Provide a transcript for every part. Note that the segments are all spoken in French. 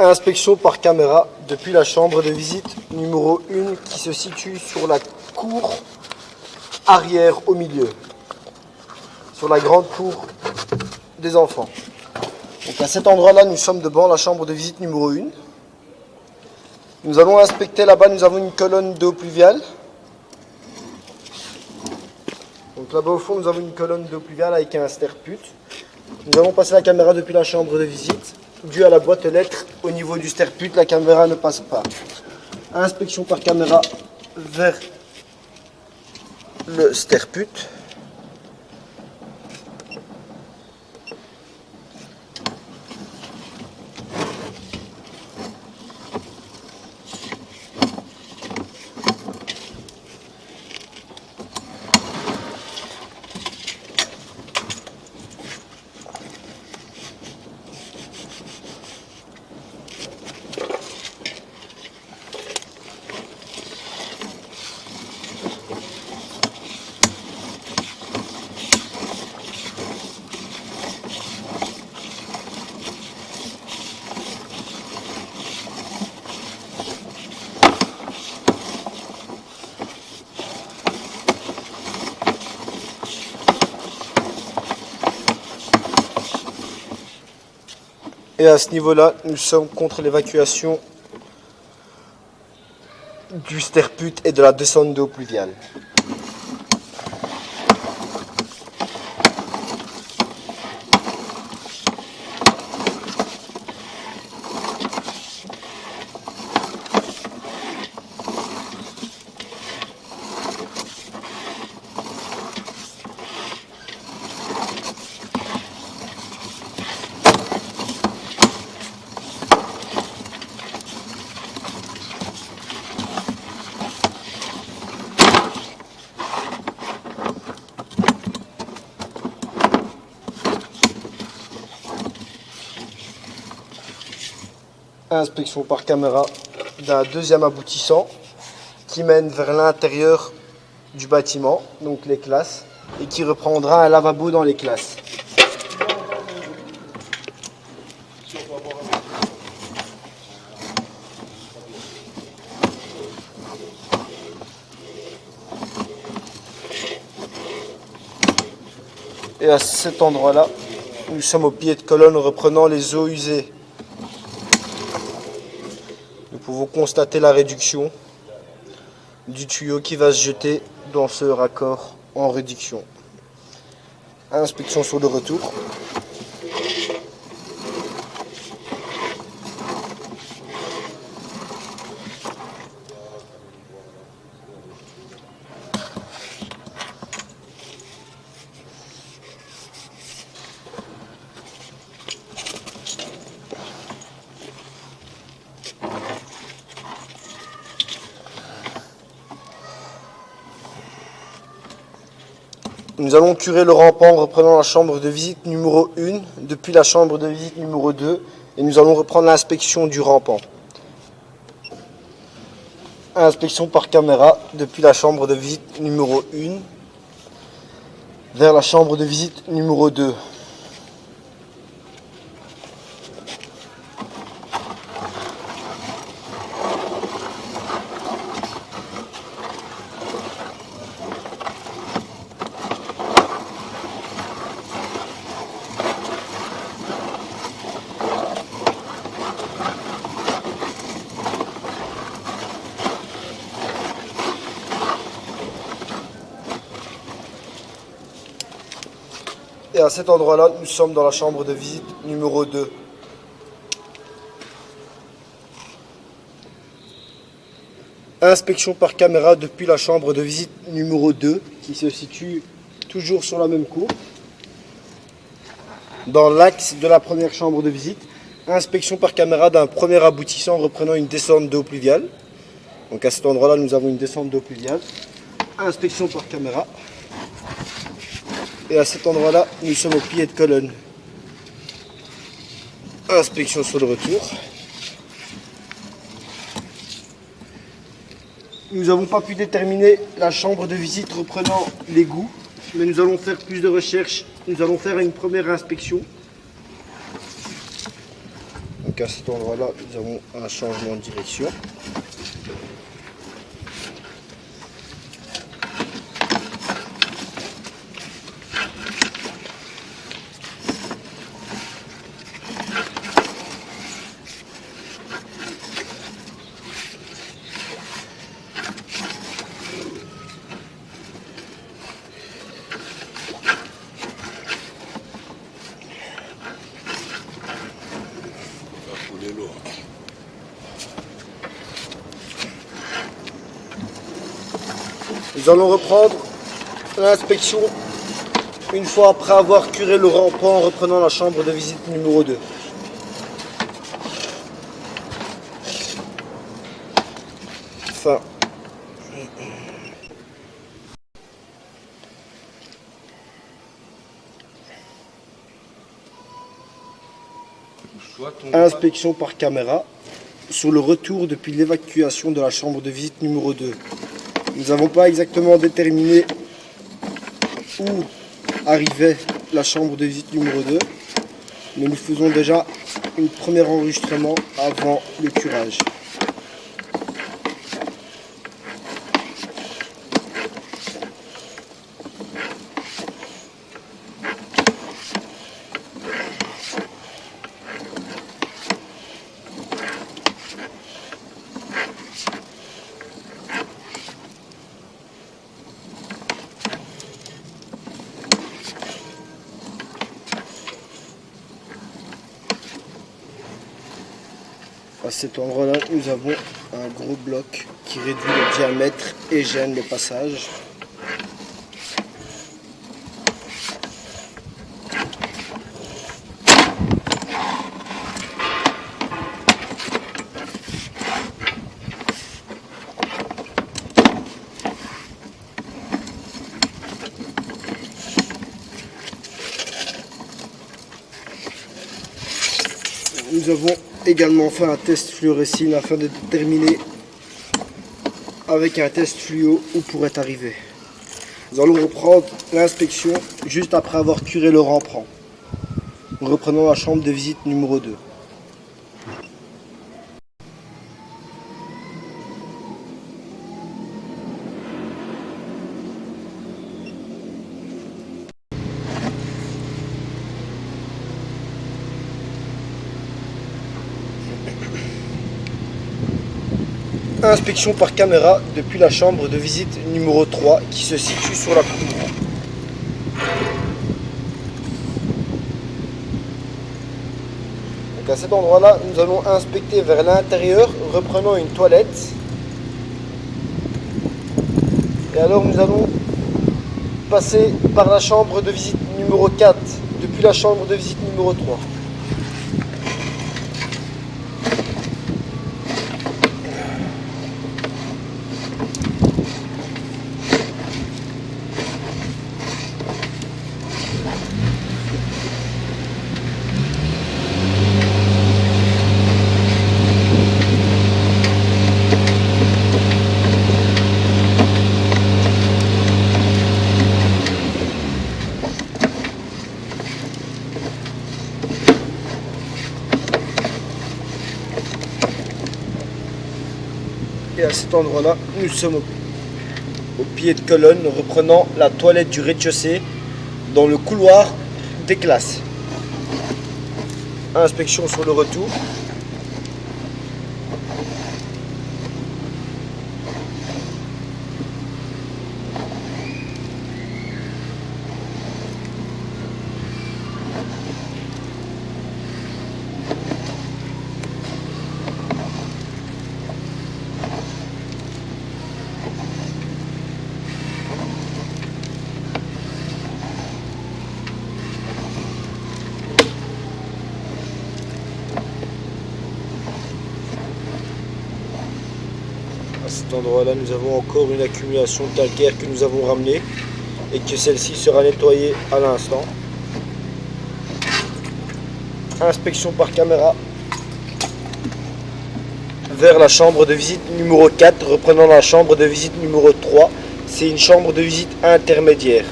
Inspection par caméra depuis la chambre de visite numéro 1 qui se situe sur la cour arrière au milieu, sur la grande cour des enfants. Donc à cet endroit-là, nous sommes devant la chambre de visite numéro 1. Nous allons inspecter là-bas, nous avons une colonne d'eau pluviale. Donc là-bas au fond, nous avons une colonne d'eau pluviale avec un sterput. Nous allons passer la caméra depuis la chambre de visite. Dû à la boîte aux lettres, au niveau du sterput, la caméra ne passe pas. Inspection par caméra vers le sterput. Et à ce niveau-là, nous sommes contre l'évacuation du sterput et de la descente d'eau pluviale. Inspection par caméra d'un deuxième aboutissant qui mène vers l'intérieur du bâtiment, donc les classes, et qui reprendra un lavabo dans les classes. Et à cet endroit-là, nous sommes au pied de colonne reprenant les eaux usées. Nous pouvons constater la réduction du tuyau qui va se jeter dans ce raccord en réduction. Inspection sur le retour. Nous allons curer le rampant en reprenant la chambre de visite numéro 1 depuis la chambre de visite numéro 2 et nous allons reprendre l'inspection du rampant. Inspection par caméra depuis la chambre de visite numéro 1 vers la chambre de visite numéro 2. Et à cet endroit-là, nous sommes dans la chambre de visite numéro 2. Inspection par caméra depuis la chambre de visite numéro 2, qui se situe toujours sur la même cour, dans l'axe de la première chambre de visite. Inspection par caméra d'un premier aboutissant reprenant une descente d'eau pluviale. Donc à cet endroit-là, nous avons une descente d'eau pluviale. Inspection par caméra. Et à cet endroit-là, nous sommes au pied de colonne. Inspection sur le retour. Nous n'avons pas pu déterminer la chambre de visite reprenant l'égout, mais nous allons faire plus de recherches. Nous allons faire une première inspection. Donc Donc à cet endroit-là, nous avons un changement de direction. Nous allons reprendre l'inspection une fois après avoir curé le rampant en reprenant la chambre de visite numéro 2. Fin. Inspection par caméra sur le retour depuis l'évacuation de la chambre de visite numéro 2. Nous n'avons pas exactement déterminé où arrivait la chambre de visite numéro 2, mais nous faisons déjà un premier enregistrement avant le curage. À cet endroit-là, nous avons un gros bloc qui réduit le diamètre et gêne le passage. Nous avons également fait un test fluorescine afin de déterminer avec un test fluo où pourrait arriver. Nous allons reprendre l'inspection juste après avoir curé le rampant. Nous reprenons la chambre de visite numéro 2. Inspection par caméra depuis la chambre de visite numéro 3 qui se situe sur la cour. Donc à cet endroit-là, nous allons inspecter vers l'intérieur, reprenant une toilette. Et alors nous allons passer par la chambre de visite numéro 4 depuis la chambre de visite numéro 3. Et à cet endroit-là, nous sommes au pied de colonne, reprenant la toilette du rez-de-chaussée dans le couloir des classes. Inspection sur le retour. À cet endroit-là, nous avons encore une accumulation de calcaire que nous avons ramenée et que celle-ci sera nettoyée à l'instant. Inspection par caméra vers la chambre de visite numéro 4, reprenant la chambre de visite numéro 3. C'est une chambre de visite intermédiaire.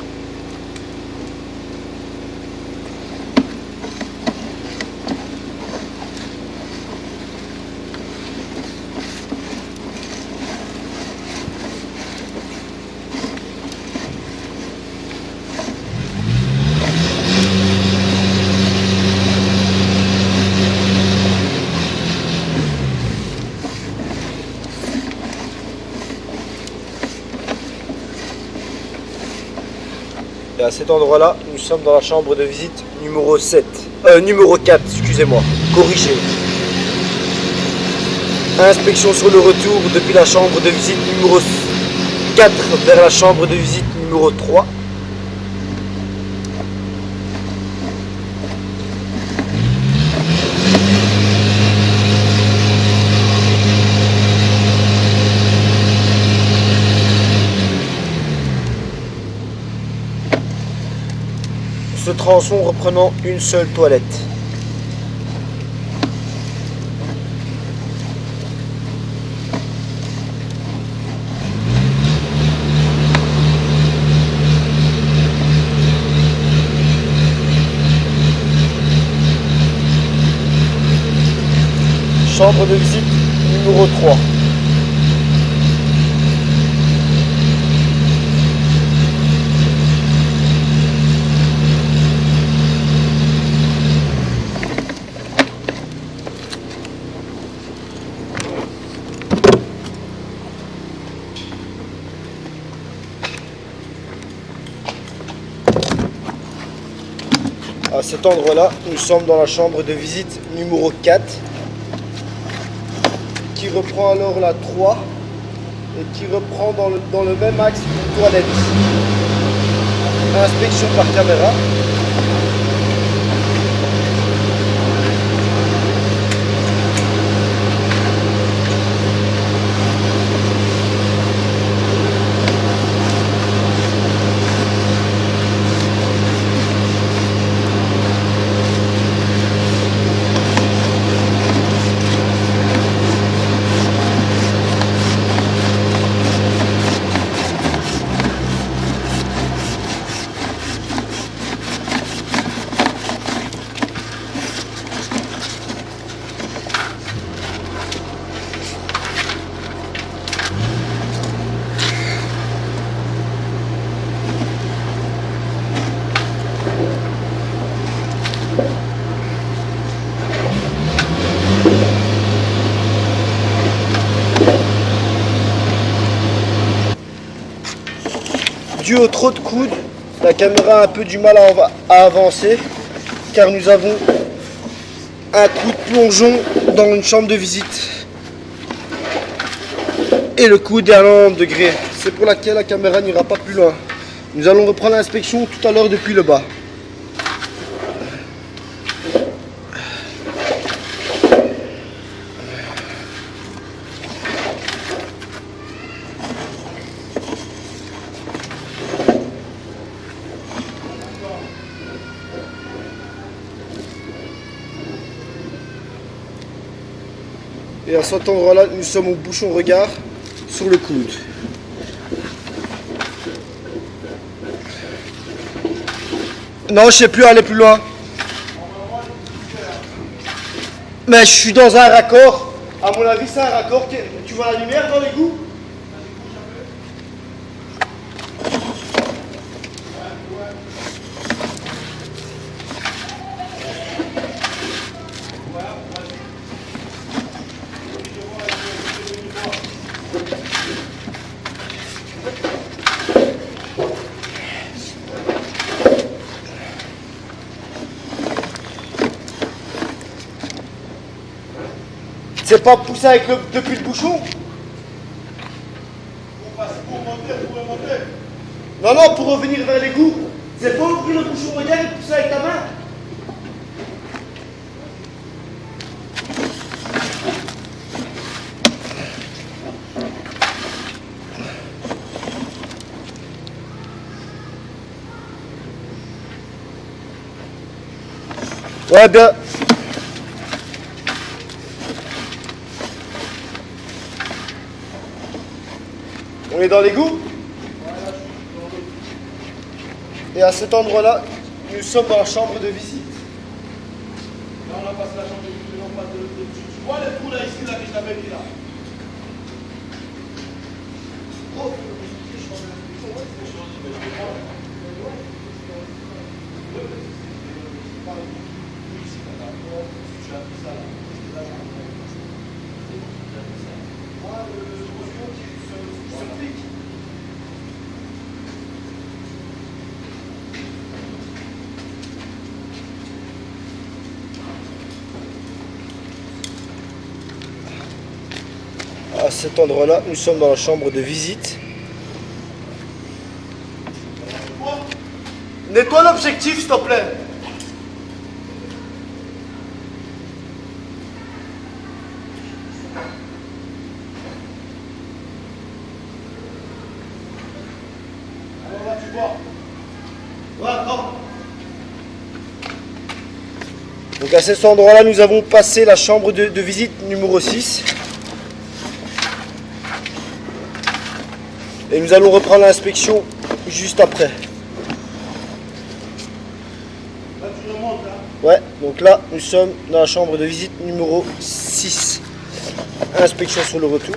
Et à cet endroit-là, nous sommes dans la chambre de visite numéro 7. Numéro 4, excusez-moi. Corrigé. Inspection sur le retour depuis la chambre de visite numéro 4 vers la chambre de visite numéro 3. Ce transon reprenant une seule toilette. Chambre de visite numéro 3. À cet endroit-là, nous sommes dans la chambre de visite numéro 4 qui reprend alors la 3 et qui reprend dans le même axe une toilette. Inspection par caméra. Dû au trop de coudes, la caméra a un peu du mal à avancer car nous avons un coup de plongeon dans une chambre de visite et le coude est à 90 degrés. C'est pour laquelle la caméra n'ira pas plus loin. Nous allons reprendre l'inspection tout à l'heure depuis le bas. Et à cet endroit-là, nous sommes au bouchon regard sur le coude. Non, je ne sais plus aller plus loin. Mais je suis dans un raccord. À mon avis, c'est un raccord. Tu vois la lumière dans l'égout? C'est pas poussé avec depuis le bouchon? Pour remonter. Non, non, pour revenir vers l'égout. C'est pas ouvrir le bouchon regard et pousser avec ta main. Ouais, bien. On est dans l'égout. Et à cet endroit-là, nous sommes dans la chambre de visite. Là, on a passé la chambre de visite, non pas de. Tu vois les trous là, ici, là, que je t'avais dit là. Oh, À cet endroit-là, nous sommes dans la chambre de visite. Nettoie l'objectif, s'il te plaît. Alors là, tu vois. Ouais, attends. Donc à cet endroit-là, nous avons passé la chambre de visite numéro 6. Et nous allons reprendre l'inspection juste après. Là, tu remontes, là. Ouais, donc là, nous sommes dans la chambre de visite numéro 6. Inspection sur le retour.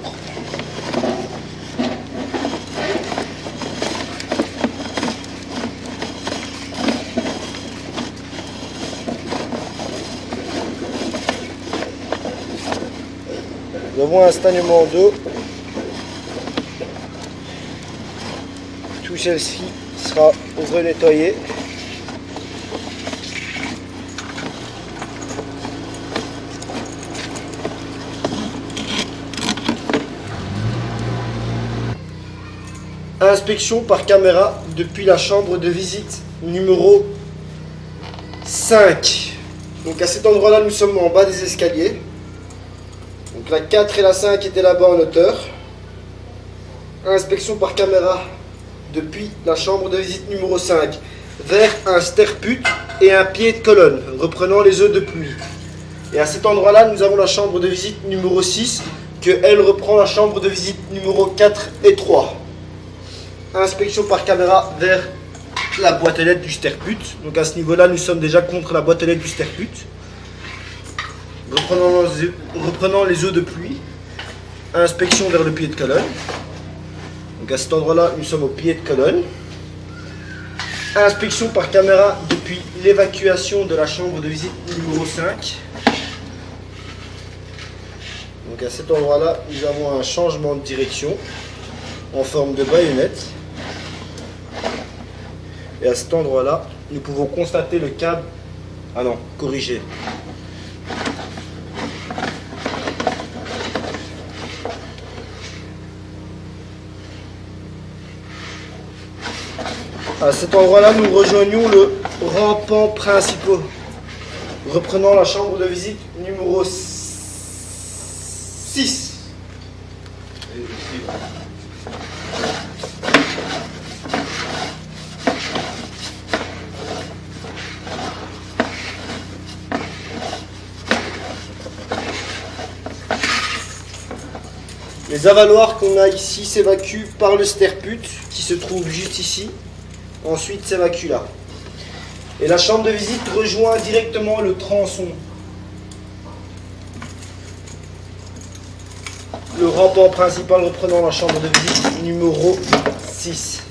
Nous avons un stagnement d'eau. Tout celle-ci sera renettoyé. Inspection par caméra depuis la chambre de visite numéro 5. Donc à cet endroit-là, nous sommes en bas des escaliers. Donc la 4 et la 5 étaient là-bas en hauteur. Inspection par caméra depuis la chambre de visite numéro 5 vers un sterput et un pied de colonne, reprenant les œufs de pluie. Et à cet endroit-là, nous avons la chambre de visite numéro 6, que elle reprend la chambre de visite numéro 4 et 3. Inspection par caméra vers la boîte aux lettres du sterput. Donc à ce niveau-là, nous sommes déjà contre la boîte aux lettres du sterput. Reprenant les œufs de pluie. Inspection vers le pied de colonne. Donc à cet endroit-là, nous sommes au pied de colonne. Inspection par caméra depuis l'évacuation de la chambre de visite numéro 5. Donc à cet endroit-là, nous avons un changement de direction en forme de baïonnette. Et à cet endroit-là, nous pouvons constater le câble. Ah non, corrigé. À cet endroit-là, nous rejoignons le rampant principal, reprenant la chambre de visite numéro 6. Les avaloirs qu'on a ici s'évacuent par le sterput qui se trouve juste ici. Ensuite s'évacue là. Et la chambre de visite rejoint directement le tronçon. Le rampant principal reprenant la chambre de visite numéro 6.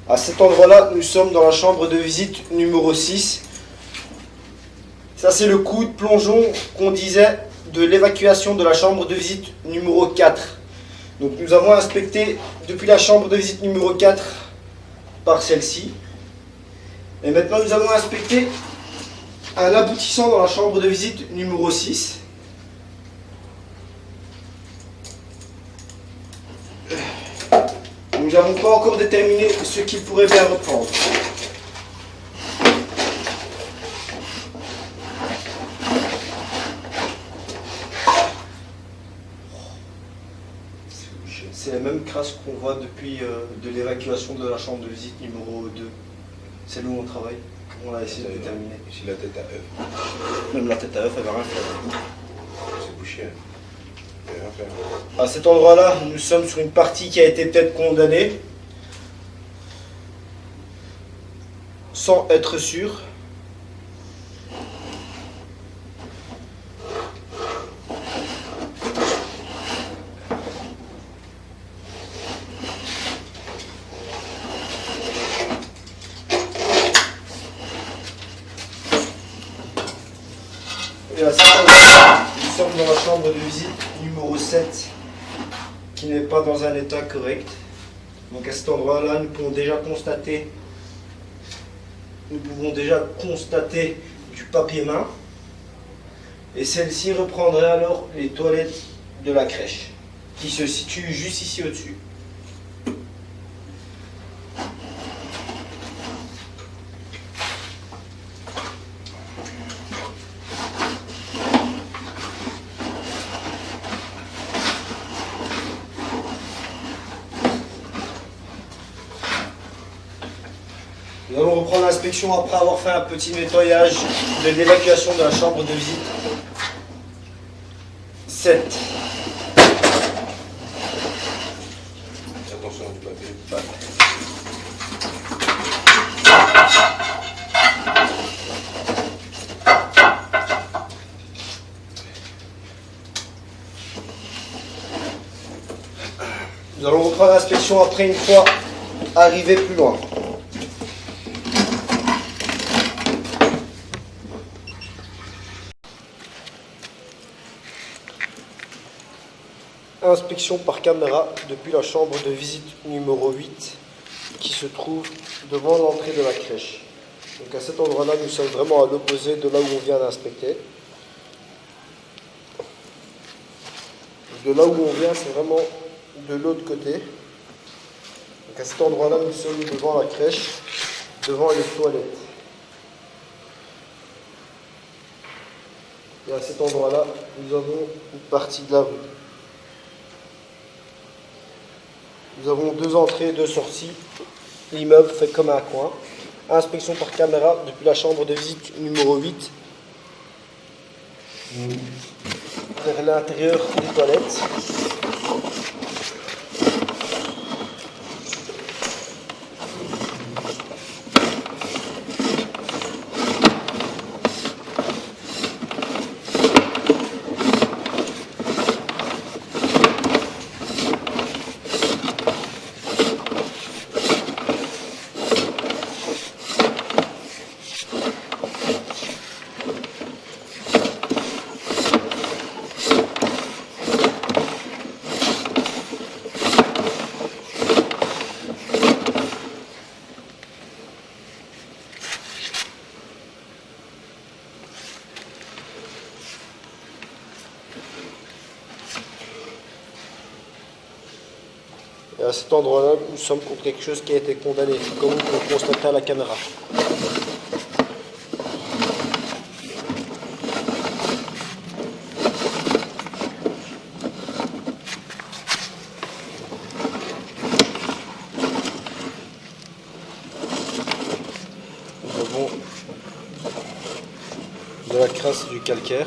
À cet endroit-là, nous sommes dans la chambre de visite numéro 6. Ça, c'est le coup de plongeon qu'on disait de l'évacuation de la chambre de visite numéro 4. Donc nous avons inspecté depuis la chambre de visite numéro 4 par celle-ci. Et maintenant nous allons inspecter un aboutissant dans la chambre de visite numéro 6. Nous n'avons pas encore déterminé ce qu'il pourrait bien reprendre. C'est la même crasse qu'on voit depuis de l'évacuation de la chambre de visite numéro 2. C'est où on travaille. On l'a essayé de déterminer. Ici la tête à œuf. Même la tête à œuf, elle va rien faire. C'est bouché. Il va rien faire. À cet endroit-là, nous sommes sur une partie qui a été peut-être condamnée, sans être sûr. Et à cet endroit-là, nous sommes dans la chambre de visite numéro 7, qui n'est pas dans un état correct. Donc à cet endroit-là, nous pouvons déjà constater du papier main. Et celle-ci reprendrait alors les toilettes de la crèche, qui se situent juste ici au-dessus. Nous allons reprendre l'inspection après avoir fait un petit nettoyage de l'évacuation de la chambre de visite 7. Attention du papier. Nous allons reprendre l'inspection après une fois arrivé plus loin. Inspection par caméra depuis la chambre de visite numéro 8 qui se trouve devant l'entrée de la crèche. Donc à cet endroit-là, nous sommes vraiment à l'opposé de là où on vient d'inspecter. De là où on vient, c'est vraiment de l'autre côté. Donc à cet endroit-là, nous sommes devant la crèche, devant les toilettes. Et à cet endroit-là, nous avons une partie de la rue. Nous avons 2 entrées et 2 sorties. L'immeuble fait comme un coin. Inspection par caméra depuis la chambre de visite numéro 8 vers l'intérieur des toilettes. Et à cet endroit-là, nous sommes contre quelque chose qui a été condamné, comme vous pouvez le constater à la caméra. Nous avons de la crasse et du calcaire.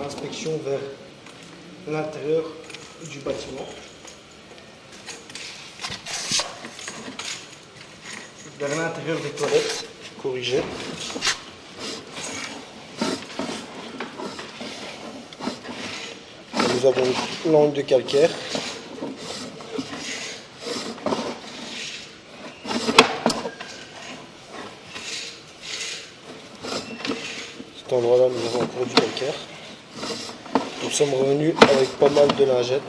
Inspection vers l'intérieur du bâtiment. Vers l'intérieur des toilettes, corrigé. Nous avons l'angle de calcaire. Cet endroit-là, nous avons encore du calcaire. Nous sommes revenus avec pas mal de lingettes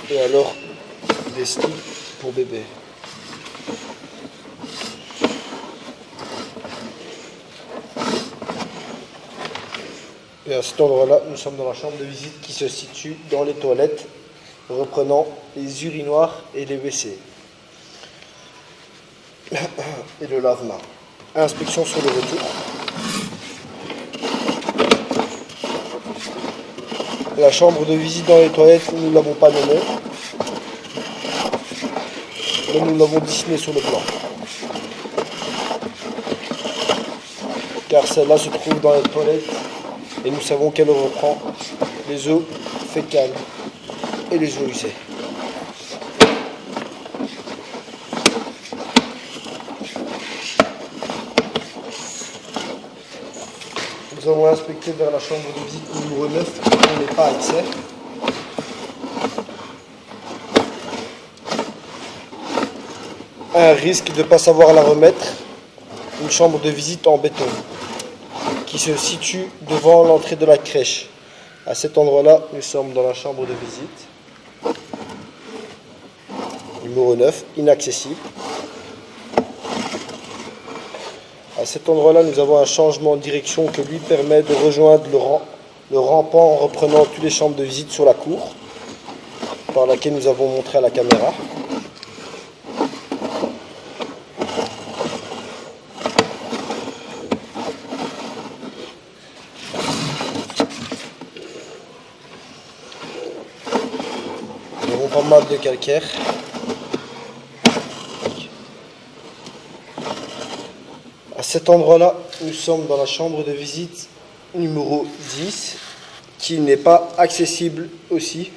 et alors des slips pour bébé. Et à cet endroit-là, nous sommes dans la chambre de visite qui se situe dans les toilettes, reprenant les urinoirs et les WC. Et le lave-main. Inspection sur le retour. La chambre de visite dans les toilettes, nous ne l'avons pas nommée, mais nous l'avons dessinée sur le plan. Car celle-là se trouve dans les toilettes et nous savons qu'elle reprend les eaux fécales et les eaux usées. Nous avons inspecté vers la chambre de visite numéro 9, on n'est pas accès. Un risque de ne pas savoir la remettre, une chambre de visite en béton qui se situe devant l'entrée de la crèche. À cet endroit-là, nous sommes dans la chambre de visite numéro 9, inaccessible. À cet endroit-là, nous avons un changement de direction qui lui permet de rejoindre le rampant en reprenant toutes les chambres de visite sur la cour, par laquelle nous avons montré à la caméra. Nous avons pas mal de calcaire. À cet endroit-là, nous sommes dans la chambre de visite numéro 10, qui n'est pas accessible aussi.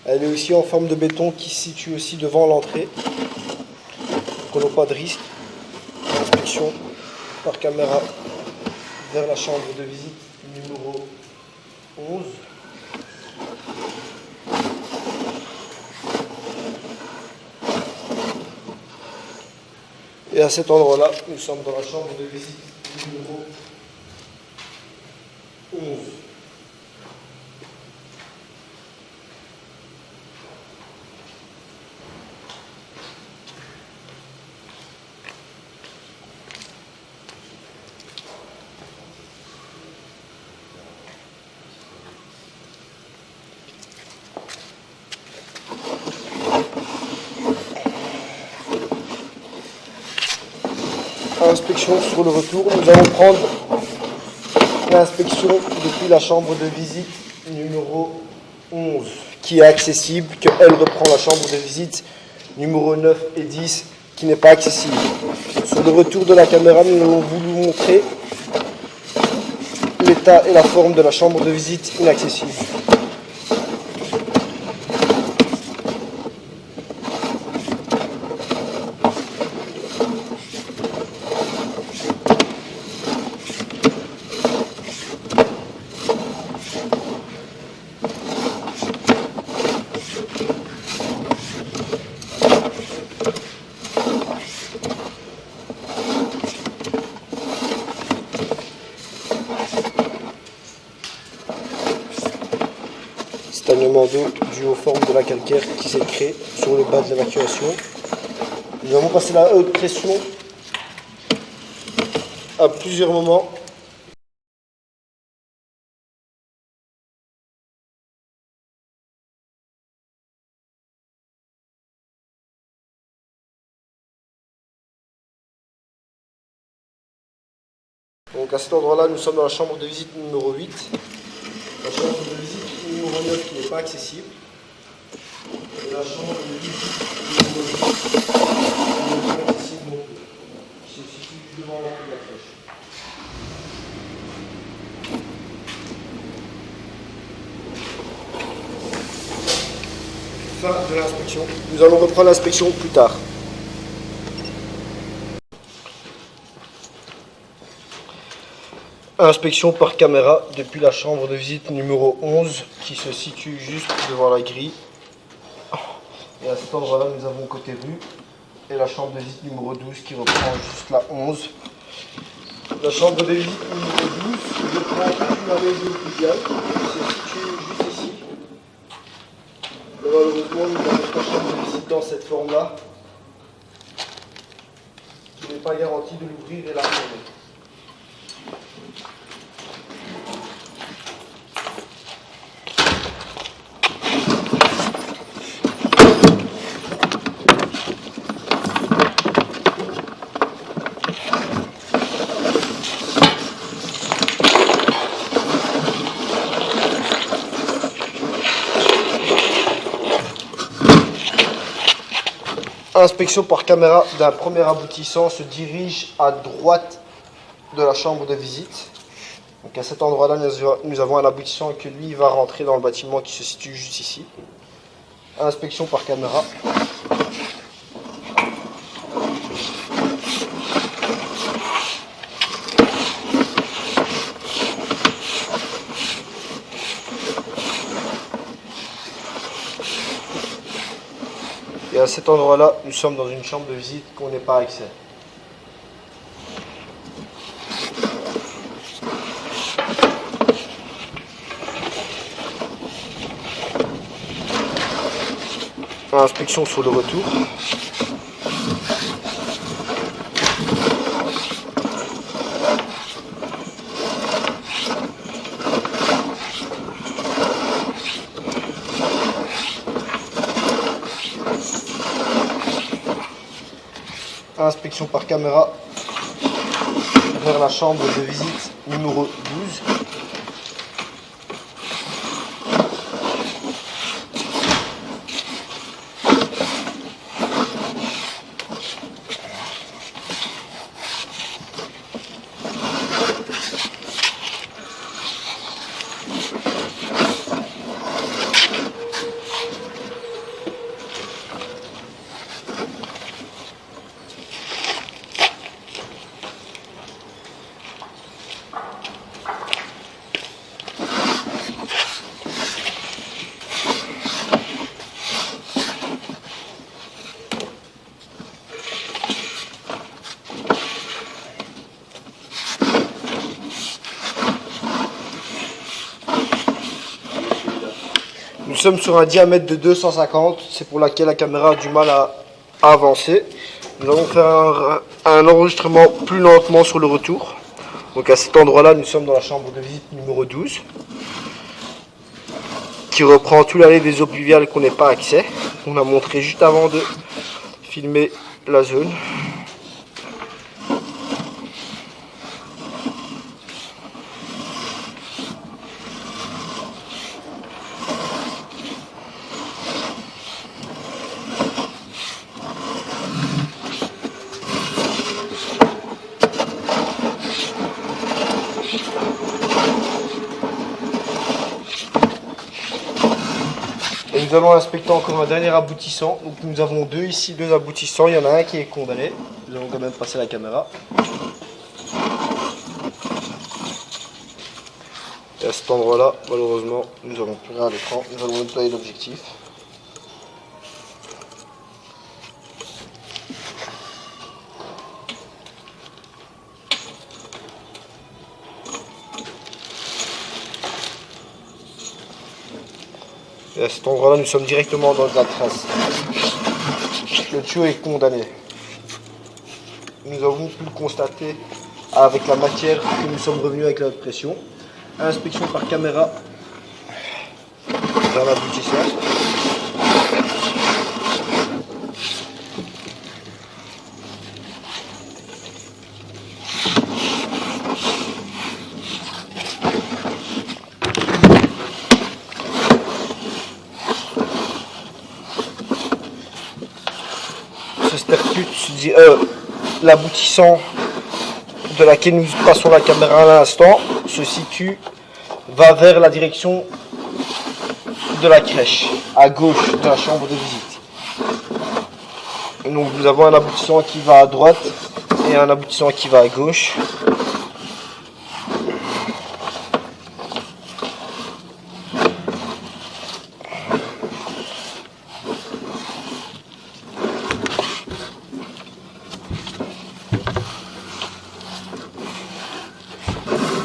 Elle est aussi en forme de béton qui se situe aussi devant l'entrée. Prenons pas de risque. Inspection par caméra vers la chambre de visite numéro 11. Et à cet endroit-là, nous sommes dans la chambre de visite numéro 11. Inspection sur le retour, nous allons prendre l'inspection depuis la chambre de visite numéro 11 qui est accessible, qu'elle reprend la chambre de visite numéro 9 et 10 qui n'est pas accessible. Sur le retour de la caméra, nous allons voulu montrer l'état et la forme de la chambre de visite inaccessible. Stagnement d'eau dû aux formes de la calcaire qui s'est créé sur le bas de l'évacuation. Nous avons passé la haute pression à plusieurs moments. Donc à cet endroit-là, nous sommes dans la chambre de visite numéro 8. La chambre de visite numéro 9 qui n'est pas accessible. Et la chambre de visite numéro 10 qui n'est pas accessible non plus. Qui se situe devant l'entrée de la crèche. Fin de l'inspection. Nous allons reprendre l'inspection plus tard. Inspection par caméra depuis la chambre de visite numéro 11 qui se situe juste devant la grille. Et à cet endroit-là, nous avons côté rue et la chambre de visite numéro 12 qui reprend juste la 11. La chambre de visite numéro 12 reprend une allée fluviale qui se situe juste ici. Mais malheureusement, nous n'avons pas de chambre de visite dans cette forme-là. Il n'est pas garanti de l'ouvrir et la fermer. Inspection par caméra d'un premier aboutissant se dirige à droite de la chambre de visite. Donc à cet endroit-là, nous avons un aboutissant que lui va rentrer dans le bâtiment qui se situe juste ici. Inspection par caméra. Et à cet endroit-là, nous sommes dans une chambre de visite qu'on n'est pas accès. Inspection sur le retour. Inspection par caméra vers la chambre de visite numéro 12. Nous sommes sur un diamètre de 250, c'est pour laquelle la caméra a du mal à avancer. Nous allons faire un enregistrement plus lentement sur le retour. Donc à cet endroit-là, nous sommes dans la chambre de visite numéro 12, qui reprend toute l'allée des eaux pluviales qu'on n'ait pas accès. On a montré juste avant de filmer la zone. Et nous allons inspecter encore un dernier aboutissant. Donc nous avons deux ici, deux aboutissants. Il y en a un qui est condamné. Nous allons quand même passer la caméra. Et à cet endroit-là, malheureusement, nous n'avons plus rien à l'écran. Nous allons nettoyer l'objectif. Et à cet endroit-là, nous sommes directement dans la trace. Le tuyau est condamné. Nous avons pu le constater avec la matière que nous sommes revenus avec la haute pression. Inspection par caméra vers l'aboutissant. Ce sterput, l'aboutissant de laquelle nous passons la caméra à l'instant, se situe, va vers la direction de la crèche, à gauche de la chambre de visite. Donc nous avons un aboutissant qui va à droite et un aboutissant qui va à gauche.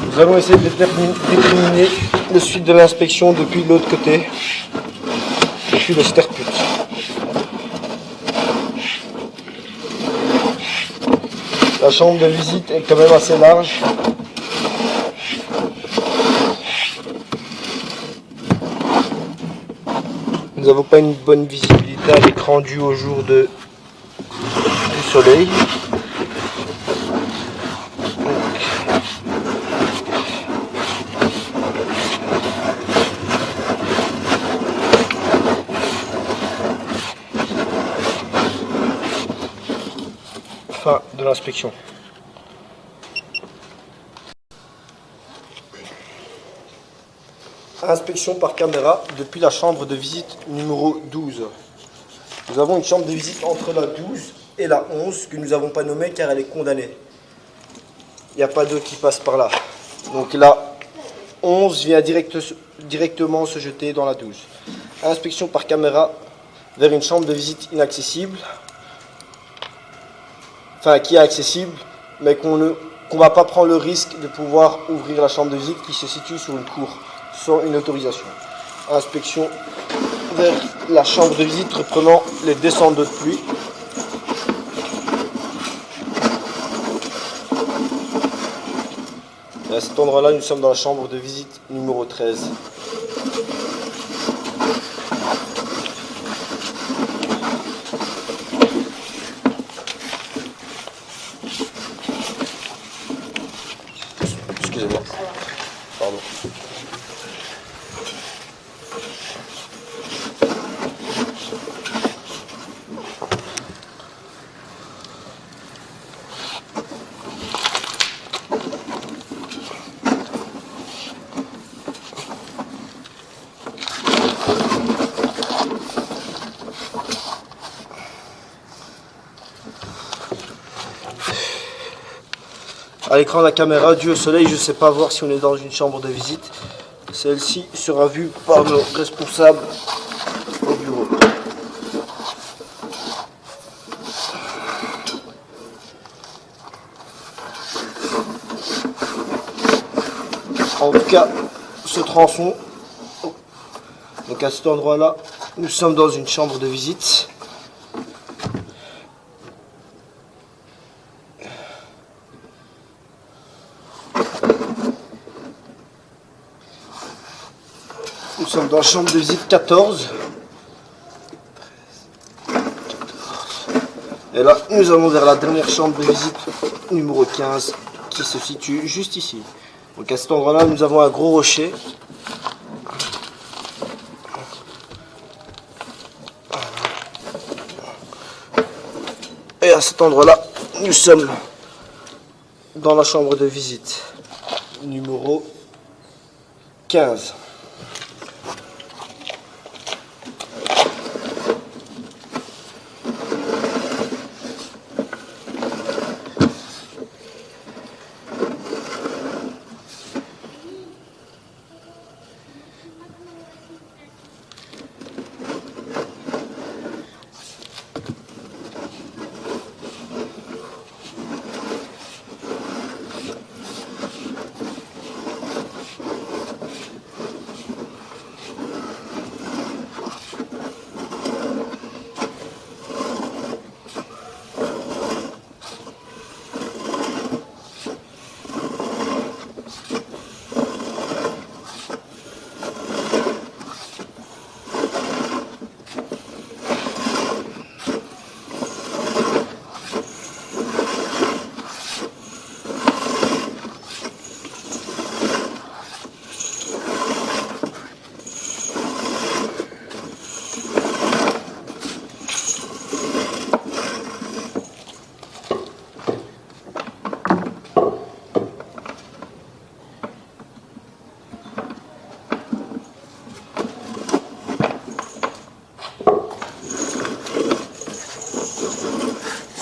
Nous allons essayer de déterminer le suite de l'inspection depuis l'autre côté, depuis le sterput. La chambre de visite est quand même assez large. Nous n'avons pas une bonne visibilité à l'écran dû au jour du soleil. Fin de l'inspection. Inspection par caméra depuis la chambre de visite numéro 12. Nous avons une chambre de visite entre la 12 et la 11 que nous n'avons pas nommée car elle est condamnée. Il n'y a pas d'eau qui passe par là. Donc la 11 vient directement se jeter dans la 12. Inspection par caméra vers une chambre de visite inaccessible. Enfin, qui est accessible, mais qu'on ne va pas prendre le risque de pouvoir ouvrir la chambre de visite qui se situe sur une cour, sans une autorisation. Inspection vers la chambre de visite reprenant les descentes d'eau de pluie. Et à cet endroit-là, nous sommes dans la chambre de visite numéro 13. Excusez-moi. Pardon. À l'écran de la caméra, dû au soleil, je ne sais pas voir si on est dans une chambre de visite. Celle-ci sera vue par nos responsables au bureau. En tout cas, ce tronçon, donc à cet endroit-là, nous sommes dans une chambre de visite. Nous sommes dans la chambre de visite 14. Et là, nous allons vers la dernière chambre de visite numéro 15 qui se situe juste ici. Donc à cet endroit-là, nous avons un gros rocher. Et à cet endroit-là, nous sommes dans la chambre de visite numéro 15.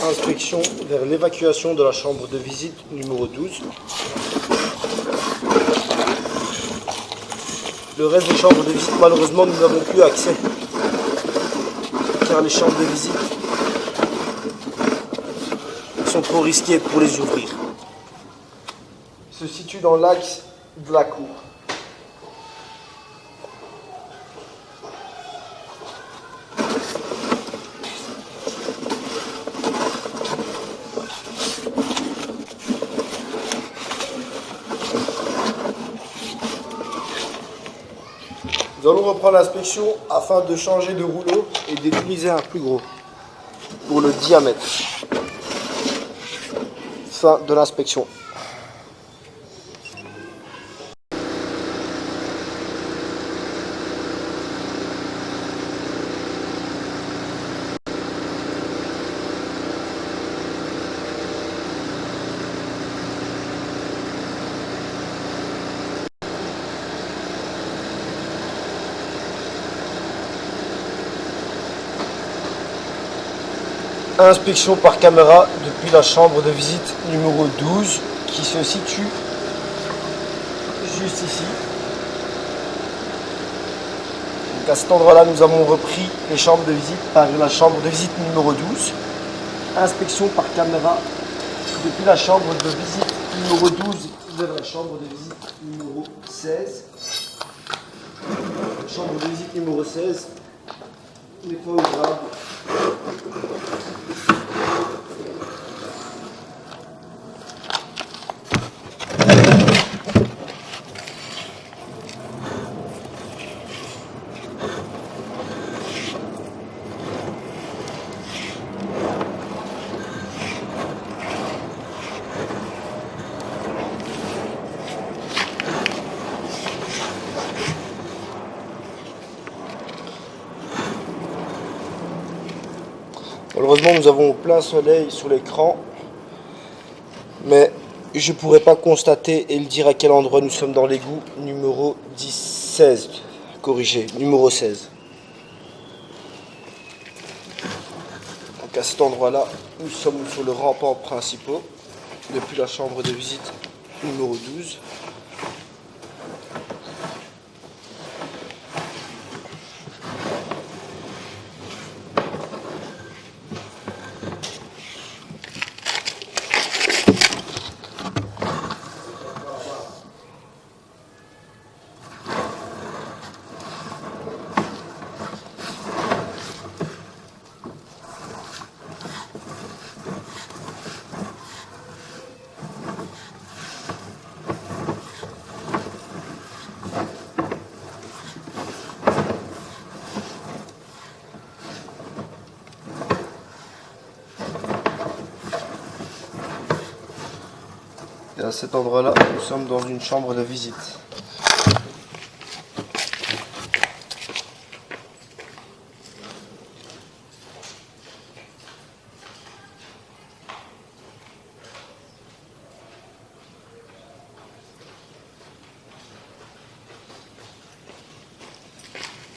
Inspection vers l'évacuation de la chambre de visite numéro 12. Le reste des chambres de visite, malheureusement, nous n'avons plus accès, car les chambres de visite sont trop risquées pour les ouvrir. Se situe dans l'axe de la cour. Nous allons reprendre l'inspection afin de changer de rouleau et d'utiliser un plus gros pour le diamètre. Fin de l'inspection. Inspection par caméra depuis la chambre de visite numéro 12 qui se situe juste ici. Donc à cet endroit-là, nous avons repris les chambres de visite par la chambre de visite numéro 12. Inspection par caméra depuis la chambre de visite numéro 12 vers la chambre de visite numéro 16. La chambre de visite numéro 16 n'est pas ouvrable. Malheureusement, nous avons plein soleil sur l'écran, mais je ne pourrais pas constater et le dire à quel endroit nous sommes dans l'égout numéro 16, corrigé, numéro 16. Donc à cet endroit-là, nous sommes sur le rempart principal, depuis la chambre de visite numéro 12. Et à cet endroit-là, nous sommes dans une chambre de visite.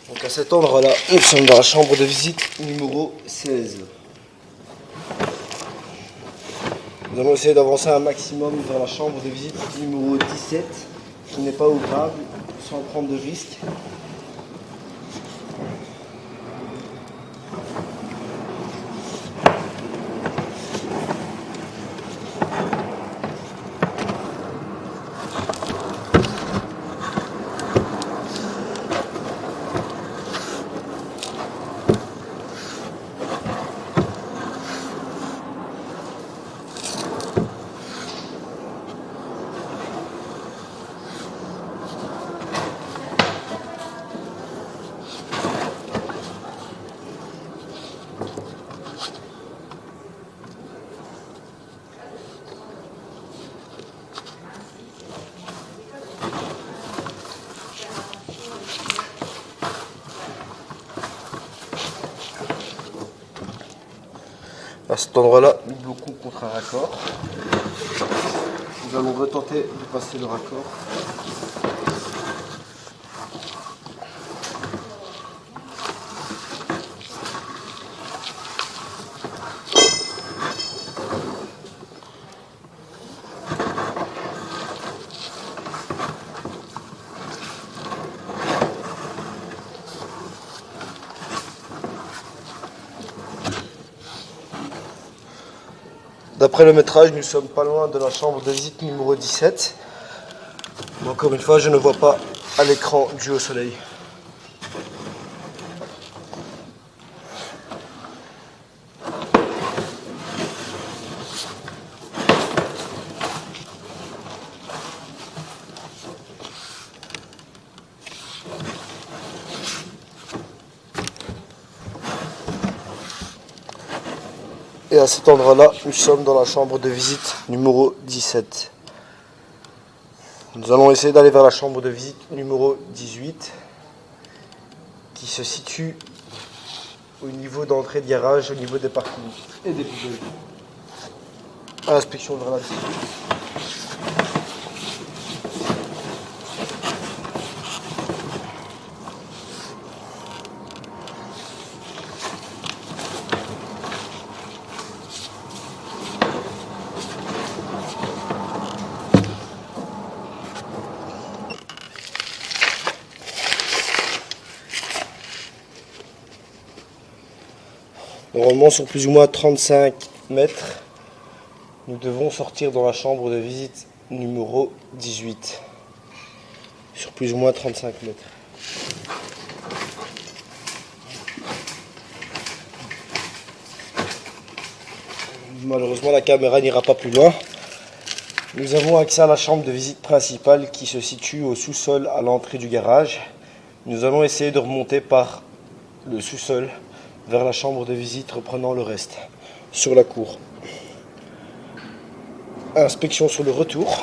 Donc à cet endroit-là, nous sommes dans la chambre de visite numéro 16. Nous allons essayer d'avancer un maximum vers la chambre de visite numéro 17, qui n'est pas ouvrable, sans prendre de risques. À cet endroit-là, nous bloquons contre un raccord. Nous allons retenter de passer le raccord. D'après le métrage, nous sommes pas loin de la chambre de visite numéro 17. Mais encore une fois, je ne vois pas à l'écran dû au soleil. Et à cet endroit-là, nous sommes dans la chambre de visite numéro 17. Nous allons essayer d'aller vers la chambre de visite numéro 18, qui se situe au niveau d'entrée de garage, au niveau des parkings et des poubelles. Inspection vers la 18. Normalement sur plus ou moins 35 mètres, nous devons sortir dans la chambre de visite numéro 18. Sur plus ou moins 35 mètres. Malheureusement la caméra n'ira pas plus loin. Nous avons accès à la chambre de visite principale qui se situe au sous-sol à l'entrée du garage. Nous allons essayer de remonter par le sous-sol vers la chambre de visite, reprenant le reste sur la cour. Inspection sur le retour.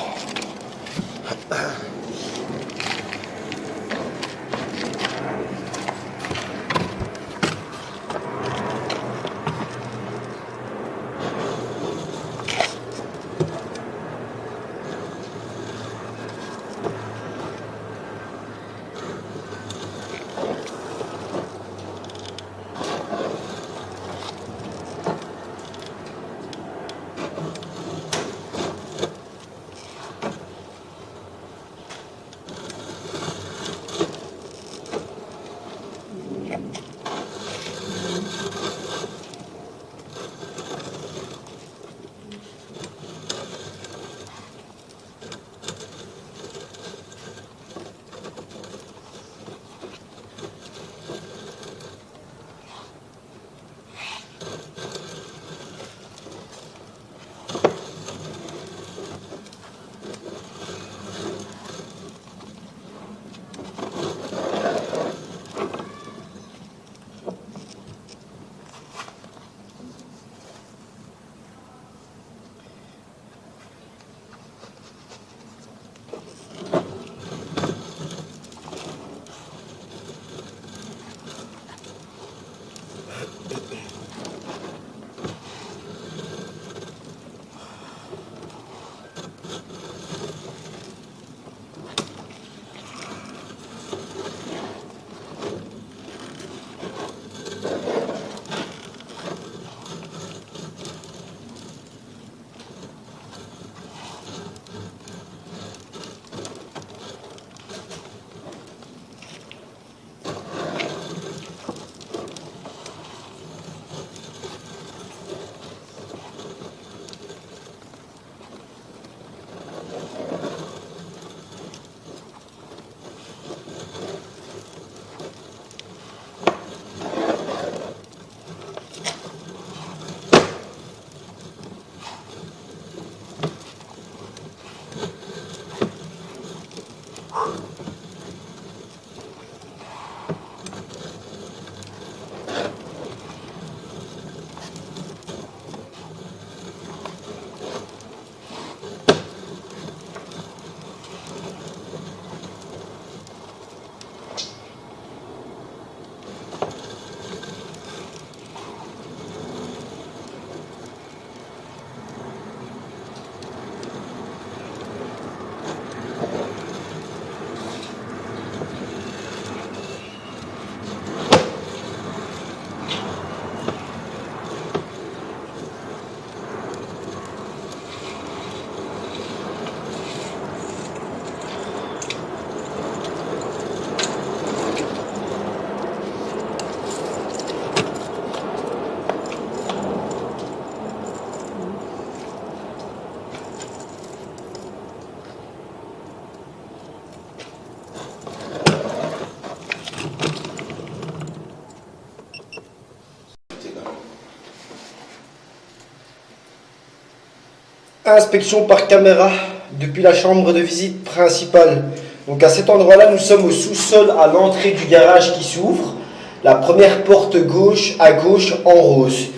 Inspection par caméra depuis la chambre de visite principale. Donc à cet endroit-là, nous sommes au sous-sol à l'entrée du garage qui s'ouvre. La première porte gauche à gauche en rose.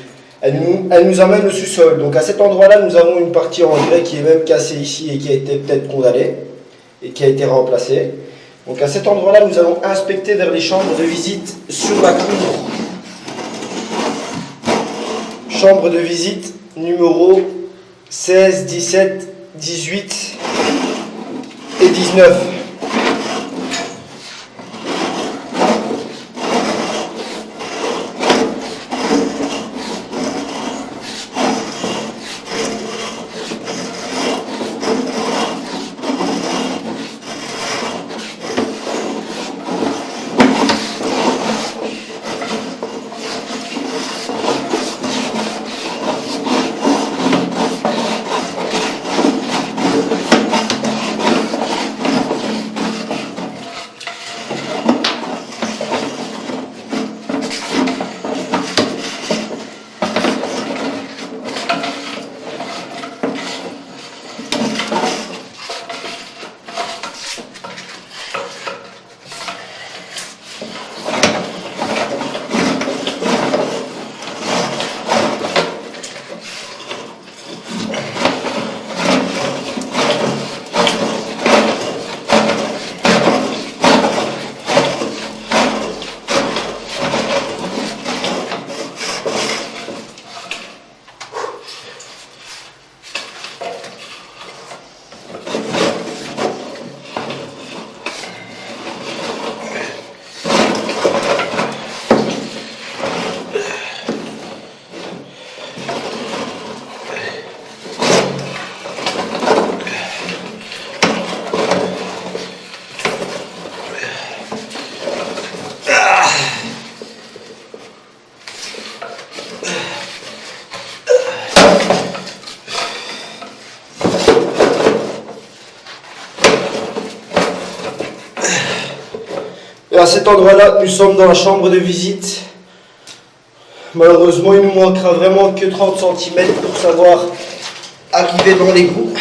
Elle nous amène au sous-sol. Donc à cet endroit-là, nous avons une partie en grès qui est même cassée ici et qui a été peut-être condamnée et qui a été remplacée. Donc à cet endroit-là, nous allons inspecter vers les chambres de visite sur la cour. Chambre de visite numéro 16, 17, 18 et 19. Et à cet endroit-là, nous sommes dans la chambre de visite. Malheureusement, il nous manquera vraiment que 30 cm pour savoir arriver dans l'égout.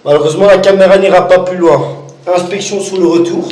Malheureusement, la caméra n'ira pas plus loin. Inspection sur le retour.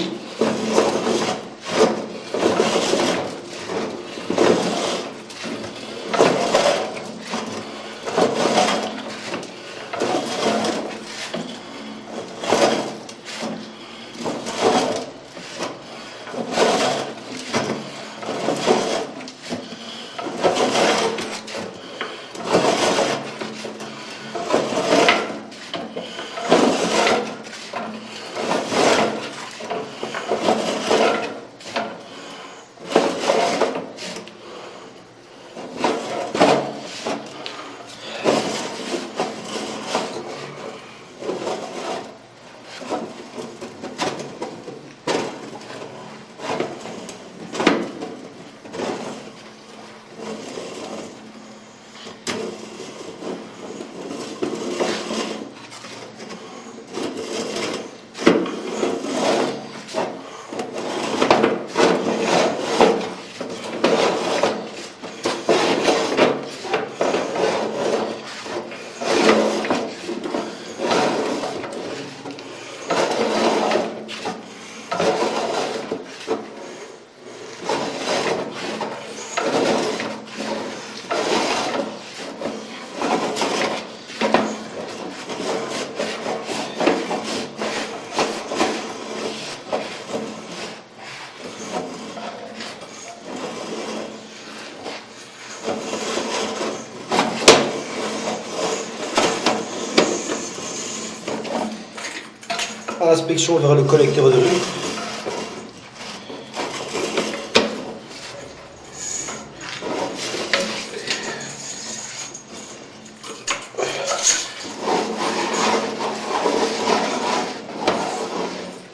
Inspection vers le collecteur de rue.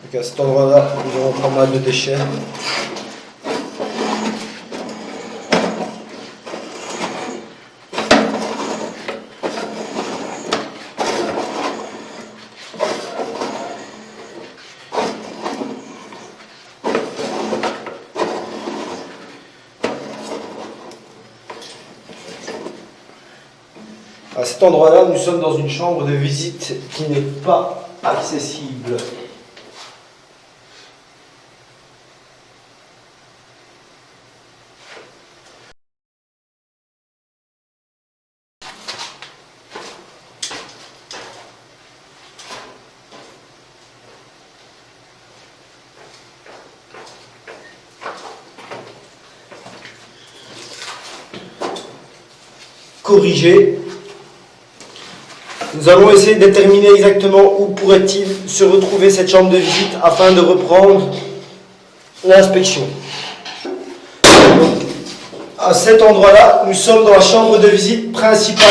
Donc à cet endroit-là, nous avons pas mal de déchets. À cet endroit-là, nous sommes dans une chambre de visite qui n'est pas accessible. Corriger. Nous allons essayer de déterminer exactement où pourrait-il se retrouver cette chambre de visite afin de reprendre l'inspection. À cet endroit-là, nous sommes dans la chambre de visite principale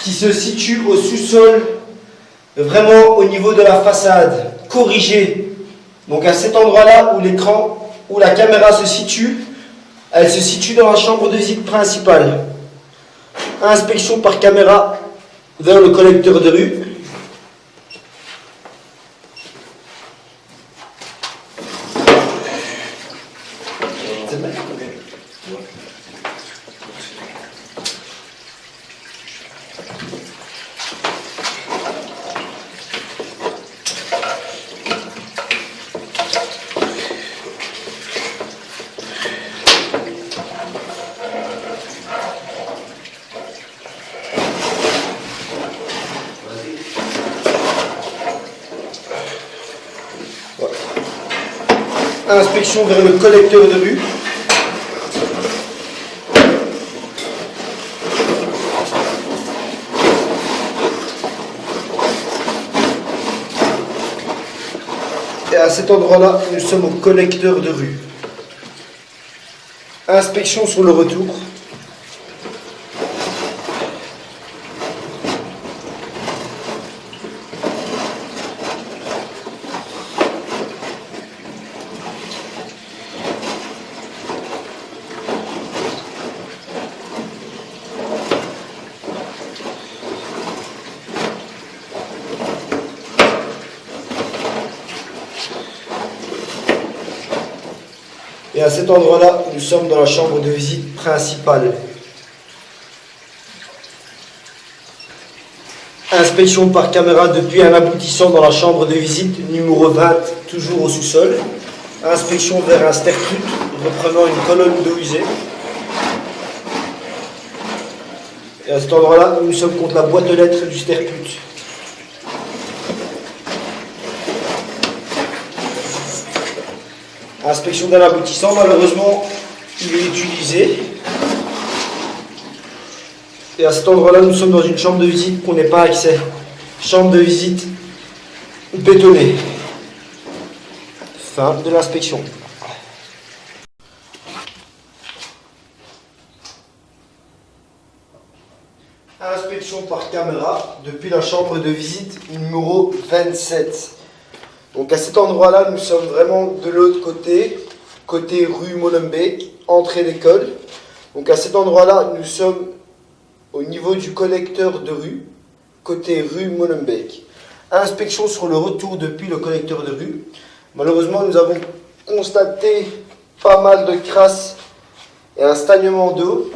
qui se situe au sous-sol, vraiment au niveau de la façade. Corrigée. Donc à cet endroit-là où l'écran, où la caméra se situe, elle se situe dans la chambre de visite principale. Inspection par caméra vers le collecteur de rue. Inspection vers le collecteur de rue. Et à cet endroit-là, nous sommes au collecteur de rue. Inspection sur le retour. Et à cet endroit-là, nous sommes dans la chambre de visite principale. Inspection par caméra depuis un aboutissant dans la chambre de visite numéro 20, toujours au sous-sol. Inspection vers un stercut reprenant une colonne d'eau usée. Et à cet endroit-là, nous sommes contre la boîte de lettres du stercut. Inspection d'un aboutissant, malheureusement, il est utilisé. Et à cet endroit-là, nous sommes dans une chambre de visite qu'on n'ait pas accès. Chambre de visite bétonnée. Fin de l'inspection. Inspection par caméra depuis la chambre de visite numéro 27. Donc à cet endroit-là, nous sommes vraiment de l'autre côté, côté rue Molenbeek, entrée d'école. Donc à cet endroit-là, nous sommes au niveau du collecteur de rue, côté rue Molenbeek. Inspection sur le retour depuis le collecteur de rue. Malheureusement, nous avons constaté pas mal de crasse et un stagnement d'eau.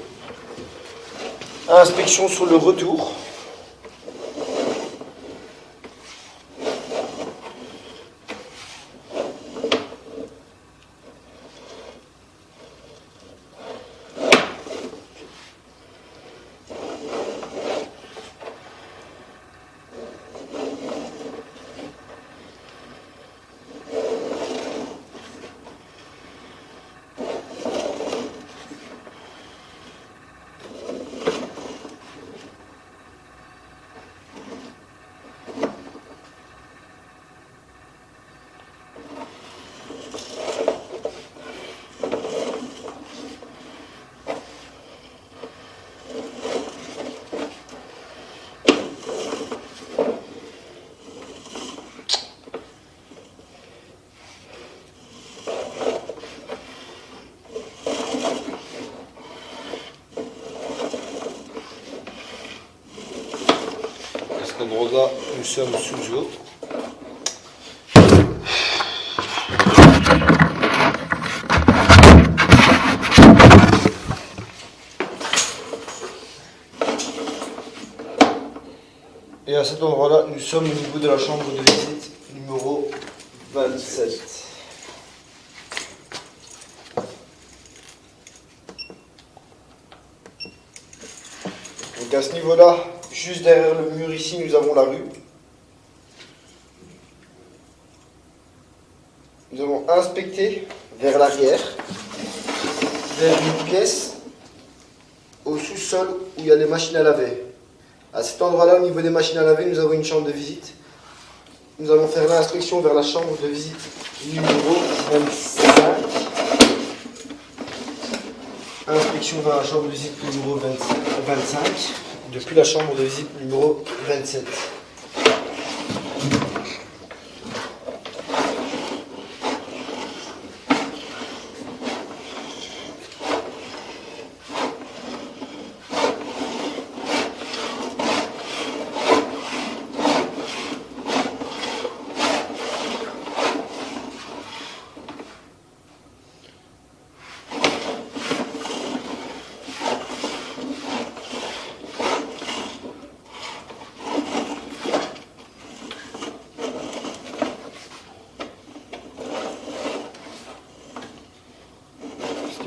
Inspection sur le retour. À cet endroit-là, nous sommes sous eau. Et à cet endroit-là, nous sommes au niveau de la chambre de visite numéro 27. Donc à ce niveau-là, juste derrière le mur ici, nous avons la rue. Nous avons inspecté vers l'arrière, vers une pièce au sous-sol où il y a les machines à laver. À cet endroit-là, au niveau des machines à laver, nous avons une chambre de visite. Nous allons faire l'inspection vers la chambre de visite numéro 25. Inspection vers la chambre de visite numéro 25, depuis la chambre de visite numéro 27.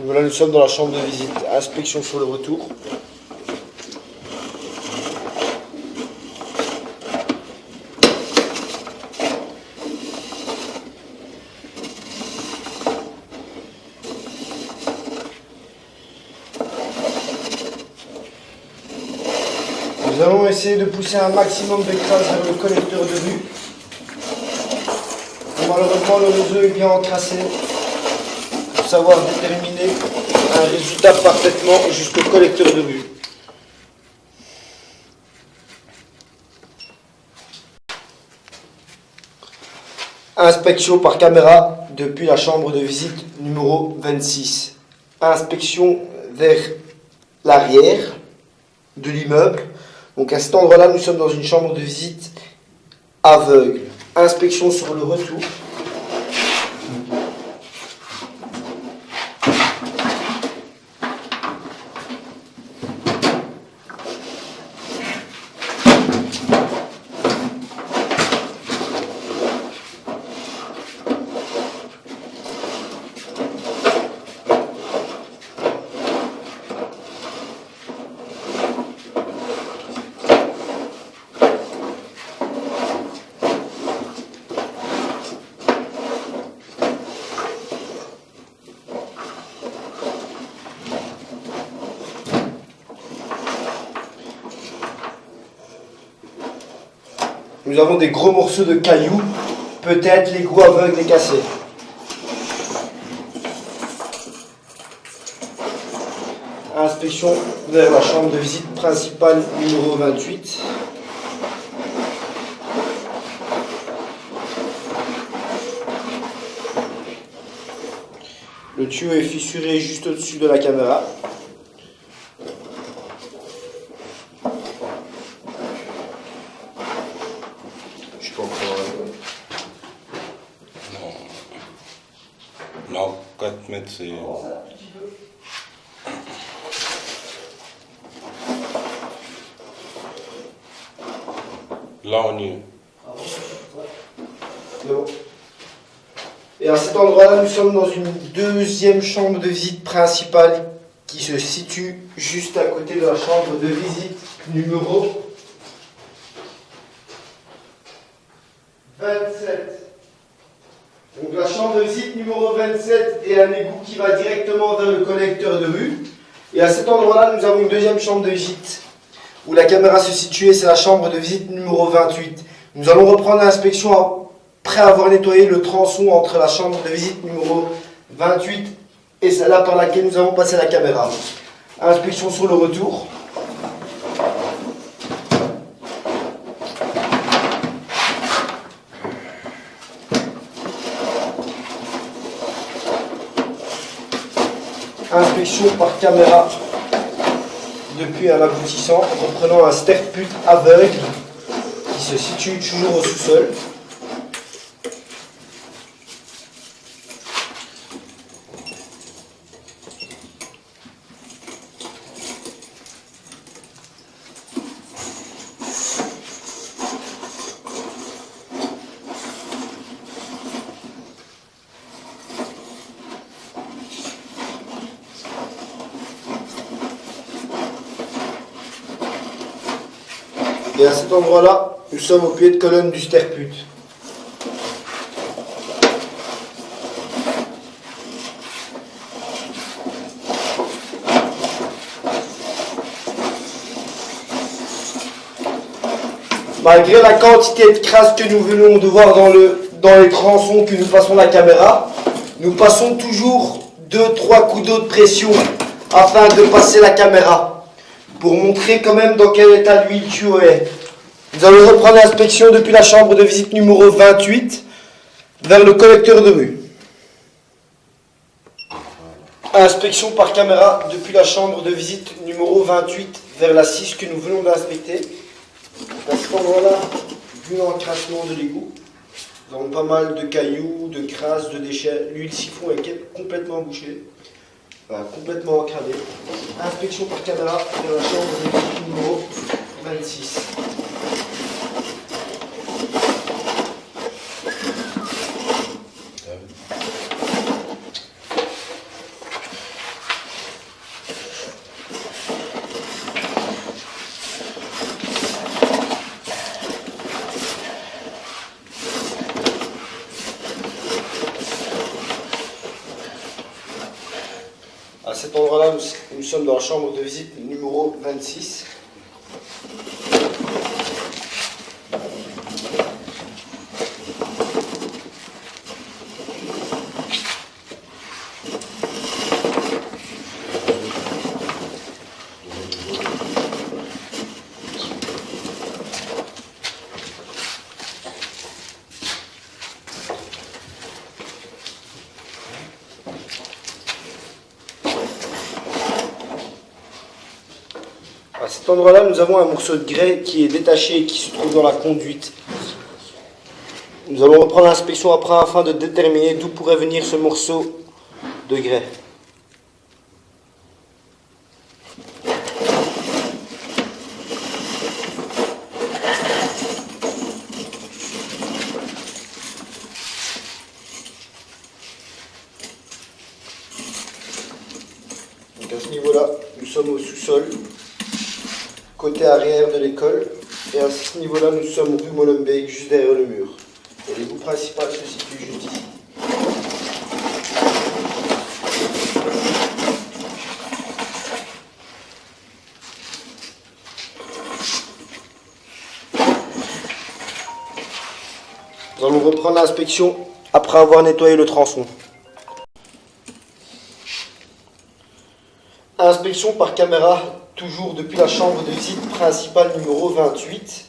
Voilà, nous sommes dans la chambre de visite. Inspection sur le retour. allons essayer de pousser un maximum de crasse vers le collecteur de vue. Malheureusement, le réseau est bien encrassé pour savoir déterminer un résultat parfaitement jusqu'au collecteur de vue. Inspection par caméra depuis la chambre de visite numéro 26. Inspection vers l'arrière de l'immeuble. Donc à cet endroit-là, nous sommes dans une chambre de visite aveugle. Inspection sur le retour. Nous avons des gros morceaux de cailloux, peut-être l'égout aveugle est cassé. Inspection vers la chambre de visite principale numéro 28. Le tuyau est fissuré juste au-dessus de la caméra. Je comprends. Non, 4 mètres, c'est... Là, on y est. Non. Et à cet endroit-là, nous sommes dans une deuxième chambre de visite principale qui se situe juste à côté de la chambre de visite numéro 27. Donc la chambre de visite numéro 27 est un égout qui va directement vers le collecteur de vue. Et à cet endroit-là, nous avons une deuxième chambre de visite où la caméra se situe, c'est la chambre de visite numéro 28. Nous allons reprendre l'inspection après avoir nettoyé le tronçon entre la chambre de visite numéro 28 et celle-là par laquelle nous avons passé la caméra. Inspection sur le retour. Inspection par caméra depuis un aboutissant, reprenant un sterput aveugle qui se situe toujours au sous-sol. Et à cet endroit-là, nous sommes au pied de colonne du sterput. Malgré la quantité de crasse que nous venons de voir dans les tronçons que nous passons la caméra, nous passons toujours 2-3 coups d'eau de pression afin de passer la caméra, pour montrer quand même dans quel état l'huile tuyau est. Nous allons reprendre l'inspection depuis la chambre de visite numéro 28 vers le collecteur de vue. Inspection par caméra depuis la chambre de visite numéro 28 vers la 6 que nous venons d'inspecter. À cet endroit-là, vu l'encrassement de l'égout, nous avons pas mal de cailloux, de crasse, de déchets. L'huile siphon est complètement bouchée. Complètement encradé. Inspection par caméra de la chambre de visite numéro 26. À cet endroit-là, nous sommes dans la chambre de visite numéro 26. cet endroit-là, nous avons un morceau de grès qui est détaché et qui se trouve dans la conduite. Nous allons reprendre l'inspection après afin de déterminer d'où pourrait venir ce morceau de grès. Donc à ce niveau-là, nous sommes au sous-sol, côté arrière de l'école, et à ce niveau-là, nous sommes rue Molenbeek, juste derrière le mur. Et l'égout principal se situe juste ici. Nous allons reprendre l'inspection après avoir nettoyé le tronçon. Inspection par caméra, toujours depuis la chambre de visite principale numéro 28.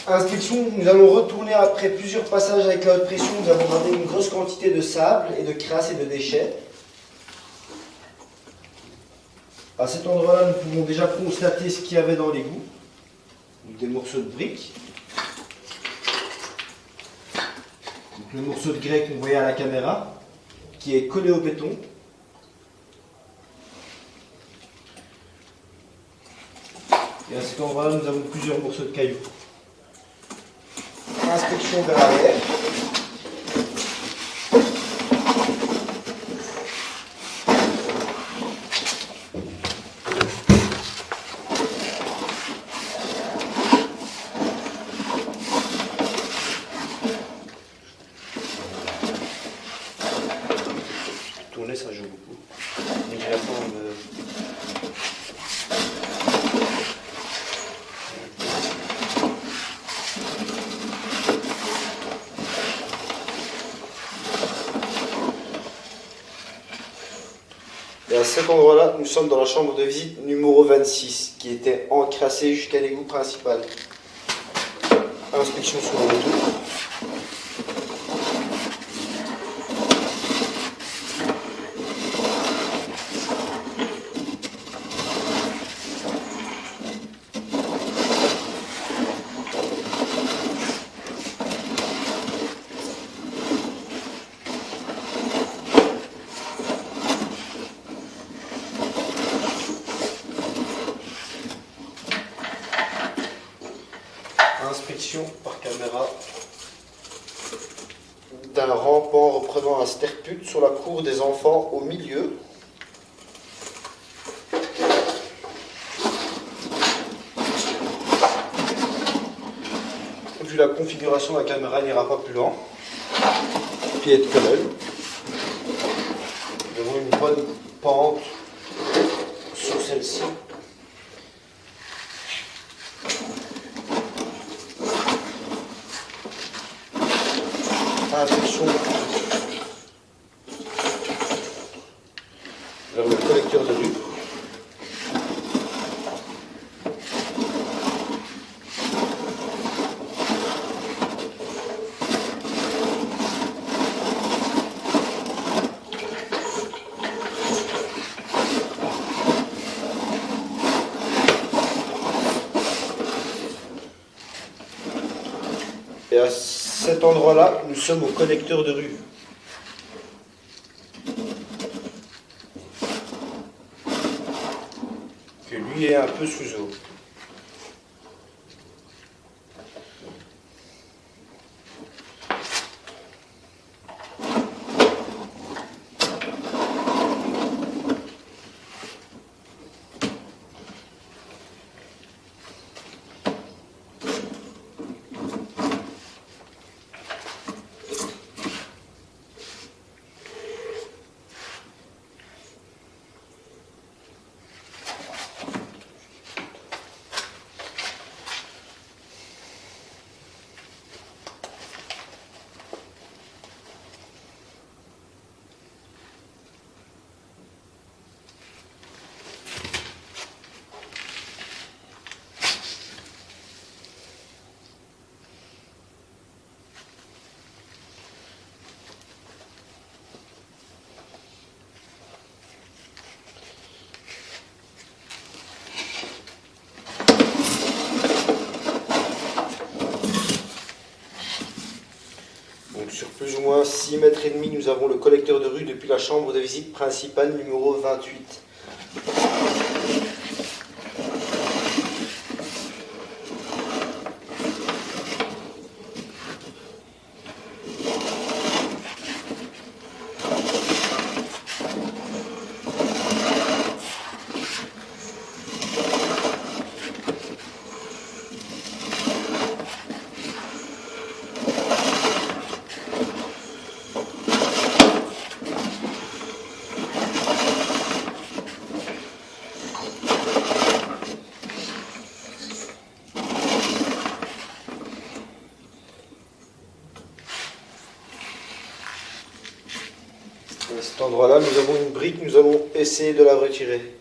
Inspection, nous allons retourner après plusieurs passages avec la haute pression. Nous avons ramené une grosse quantité de sable et de crasse et de déchets. À cet endroit-là, nous pouvons déjà constater ce qu'il y avait dans l'égout. Des morceaux de briques. Donc, le morceau de grès qu'on voyait à la caméra, qui est collé au béton. Et à cet endroit-là, nous avons plusieurs morceaux de cailloux. Inspection vers l'arrière. Tourner, ça joue beaucoup. Mais j'ai la forme. Et à cet endroit-là, nous sommes dans la chambre de visite numéro 26, qui était encrassée jusqu'à l'égout principal. Inspection sur le retour. Inspection par caméra d'un rampant reprenant un sterput sur la cour des enfants au milieu. Vu la configuration, la caméra n'ira pas plus loin. Pied de colonne. Nous avons une bonne pente sur celle-ci. Inspection vers le collecteur de rue. Et à cet endroit-là, nous sommes au collecteur de rue. Que lui est un peu sous eau. plus ou moins 6 mètres et demi, nous avons le collecteur de rue depuis la chambre de visite principale numéro 28. À cet endroit-là, nous avons une brique, nous allons essayer de la retirer.